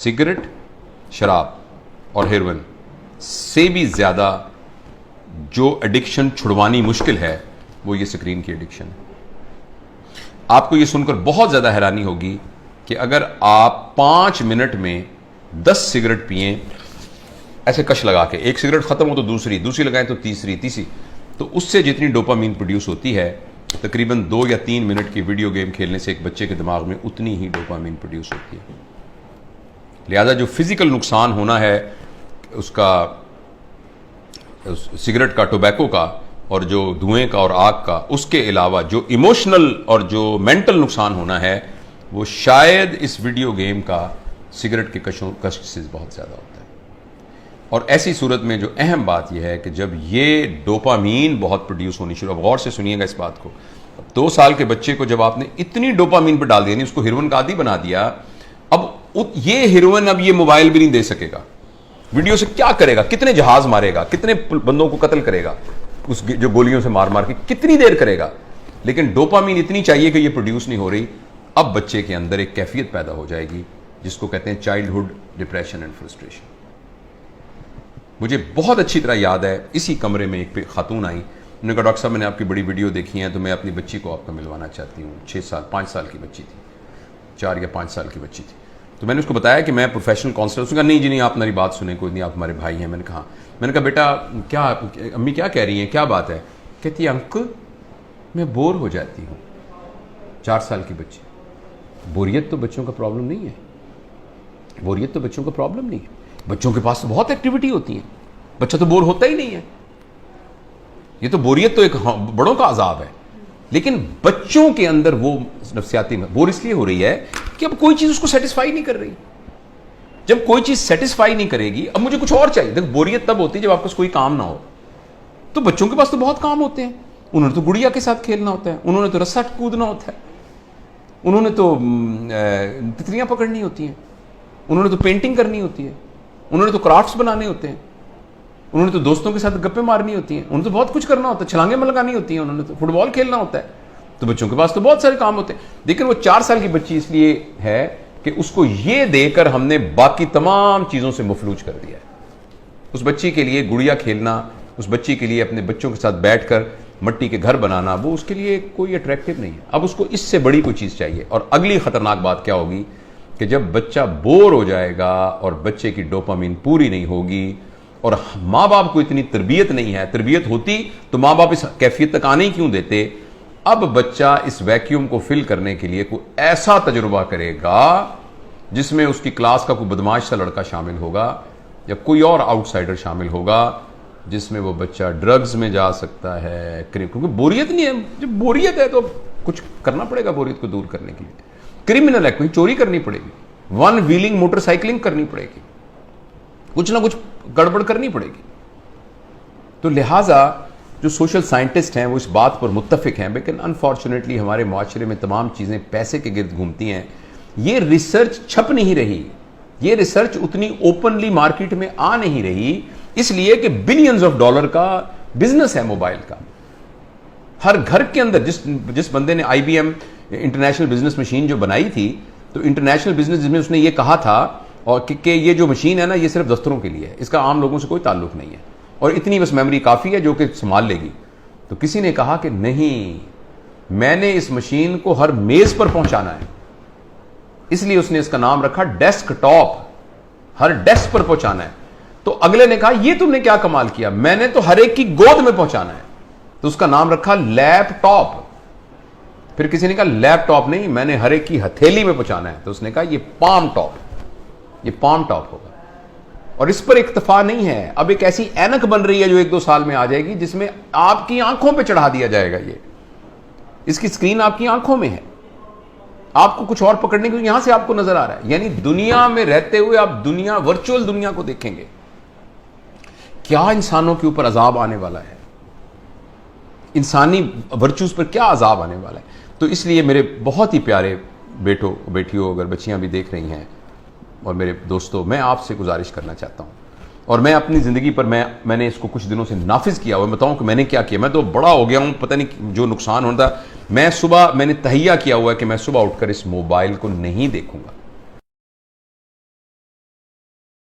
Cigarette, शराब और heroin से भी ज़्यादा जो एडिक्शन छुड़वानी मुश्किल है वो ये स्क्रीन की एडिक्शन है। आपको ये सुनकर बहुत ज़्यादा हैरानी होगी कि अगर आप 5 मिनट में 10 सिगरेट पिए ऐसे कश लगा के, एक सिगरेट खत्म हो तो दूसरी, दूसरी लगाएं तो तीसरी, तो उससे जितनी डोपामीन प्रोड्यूस होती है तकरीबन 2 या 3 मिनट की वीडियो गेम खेलने से एक बच्चे के दिमाग में उतनी ही डोपामीन प्रोड्यूस होती है। लिहाजा जो फिजिकल नुकसान होना है उसका, सिगरेट का, टोबैको का और जो धुएं का और आग का, उसके अलावा जो इमोशनल और जो मेंटल नुकसान होना है वो शायद इस वीडियो गेम का सिगरेट के कष्ट से बहुत ज़्यादा होता है। और ऐसी सूरत में जो अहम बात यह है कि जब ये डोपामीन बहुत प्रोड्यूस होनी शुरू, अब गौर से सुनिएगा इस बात को, 2 साल के बच्चे को जब आपने इतनी डोपामीन पर डाल दिया, नहीं उसको हेरोइन का आदी बना दिया, अब ये हेरोइन अब ये मोबाइल भी नहीं दे सकेगा, वीडियो से क्या करेगा, कितने जहाज मारेगा, कितने बंदों को कत्ल करेगा, उस जो गोलियों से मार मार के कितनी देर करेगा, लेकिन डोपामीन इतनी चाहिए कि ये प्रोड्यूस नहीं हो रही। अब बच्चे के अंदर एक कैफियत पैदा हो जाएगी जिसको कहते हैं चाइल्डहुड डिप्रेशन एंड फ्रस्ट्रेशन। मुझे बहुत अच्छी तरह याद है, इसी कमरे में एक खातून आई, उन्होंने कहा डॉक्टर साहब मैंने आपकी बड़ी वीडियो देखी है तो मैं अपनी बच्ची को आपको मिलवाना चाहती हूँ। 5 साल की बच्ची थी, 4 या 5 साल की बच्ची थी। तो मैंने उसको बताया कि मैं प्रोफेशनल काउंसलर। उसने कहा नहीं जी नहीं, आप मेरी बात सुने, कोई नहीं, आप हमारे भाई हैं। मैंने कहा बेटा क्या, अम्मी क्या कह रही हैं, क्या बात है? कहती है अंकल मैं बोर हो जाती हूँ। 4 साल की बच्ची। बोरियत तो बच्चों का प्रॉब्लम नहीं है, बोरियत तो बच्चों का प्रॉब्लम नहीं है, बच्चों के पास तो बहुत एक्टिविटी होती है, बच्चा तो बोर होता ही नहीं है। ये तो बोरियत तो एक बड़ों का अजाब है, लेकिन बच्चों के अंदर वो नफ्सियाती बोर इसलिए हो रही है कि अब कोई चीज उसको सेटिस्फाई नहीं कर रही। जब कोई चीज सेटिस्फाई नहीं करेगी, अब मुझे कुछ और चाहिए। देखो बोरियत तब होती है जब आपके पास कोई काम ना हो। तो बच्चों के पास तो बहुत काम होते हैं, उन्होंने तो गुड़िया के साथ खेलना होता है, उन्होंने तो रस्सा कूदना होता है, उन्होंने तो तितलियां पकड़नी होती हैं, उन्होंने तो पेंटिंग करनी होती है, उन्होंने तो क्राफ्ट्स बनाने होते हैं, उन्होंने तो दोस्तों के साथ गप्पे मारनी होती हैं, उन्होंने तो बहुत कुछ करना होता है, छलांगे में लगानी होती हैं, उन्होंने तो फुटबॉल खेलना होता है। तो बच्चों के पास तो बहुत सारे काम होते हैं। लेकिन वो 4 साल की बच्ची इसलिए है कि उसको ये देकर हमने बाकी तमाम चीजों से मफलूज कर दिया है। उस बच्ची के लिए गुड़िया खेलना, उस बच्ची के लिए अपने बच्चों के साथ बैठकर मट्टी के घर बनाना, वो उसके लिए कोई अट्रैक्टिव नहीं है। अब उसको इससे बड़ी कोई चीज चाहिए। और अगली खतरनाक बात क्या होगी कि जब बच्चा बोर हो जाएगा और बच्चे की डोपामीन पूरी नहीं होगी और माँ बाप को इतनी तरबियत नहीं है, तरबियत होती तो माँ बाप इस कैफियत तक आने ही क्यों देते। अब बच्चा इस वैक्यूम को फिल करने के लिए कोई ऐसा तजुर्बा करेगा जिसमें उसकी क्लास का कोई बदमाश सा लड़का शामिल होगा या कोई और आउटसाइडर शामिल होगा, जिसमें वो बच्चा ड्रग्स में जा सकता है, क्योंकि बोरियत नहीं है। जब बोरियत है तो कुछ करना पड़ेगा बोरियत को दूर करने के लिए। क्रिमिनल है, कोई चोरी करनी पड़ेगी, 1 व्हीलिंग मोटरसाइकिलिंग करनी पड़ेगी, कुछ ना कुछ गड़बड़ करनी पड़ेगी। तो लिहाजा जो सोशल साइंटिस्ट हैं वो इस बात पर मुत्तफिक हैं, लेकिन अनफॉर्चुनेटली हमारे माशरे में तमाम चीज़ें पैसे के गिर्द घूमती हैं। ये रिसर्च छप नहीं रही, ये रिसर्च उतनी ओपनली मार्केट में आ नहीं रही, इसलिए कि बिलियंस ऑफ डॉलर का बिजनेस है मोबाइल का। हर घर के अंदर जिस बंदे ने IBM इंटरनेशनल बिजनेस मशीन जो बनाई थी, तो इंटरनेशनल बिजनेस जिसमें उसने ये कहा था और कि ये जो मशीन है ना ये सिर्फ दफ्तरों के लिए है, इसका आम लोगों से कोई ताल्लुक नहीं है और इतनी बस मेमोरी काफ़ी है जो कि संभाल लेगी। तो किसी ने कहा कि नहीं, मैंने इस मशीन को हर मेज़ पर पहुंचाना है, इसलिए उसने इसका नाम रखा डेस्कटॉप, हर डेस्क पर पहुंचाना है। तो अगले ने कहा ये तुमने क्या कमाल किया, मैंने तो हर एक की गोद में पहुंचाना है, तो उसका नाम रखा लैपटॉप। फिर किसी ने कहा लैपटॉप नहीं, मैंने हर एक की हथेली में पहुंचाना है, तो उसने कहा ये पाम टॉप, ये पाम टॉप होगा। और इस पर इक्तफा नहीं है, अब एक ऐसी ऐनक बन रही है जो 1-2 साल में आ जाएगी जिसमें आपकी आंखों पे चढ़ा दिया जाएगा। ये इसकी स्क्रीन आपकी आंखों में है, आपको कुछ और पकड़ने को यहां से आपको नजर आ रहा है। यानी दुनिया में रहते हुए आप दुनिया, वर्चुअल दुनिया को देखेंगे। क्या इंसानों के ऊपर अजाब आने वाला है, इंसानी वर्चूज पर क्या अजाब आने वाला है। तो इसलिए मेरे बहुत ही प्यारे बेटों बेटियों, अगर बच्चियां भी देख रही हैं और मेरे दोस्तों, मैं आपसे गुजारिश करना चाहता हूं, और मैं अपनी ज़िंदगी पर मैंने इसको कुछ दिनों से नाफिज किया हुआ। बताऊं कि मैंने क्या किया, मैं तो बड़ा हो गया हूं, पता नहीं जो नुकसान होता। मैंने तहैया किया हुआ है कि मैं सुबह उठकर इस मोबाइल को नहीं देखूंगा।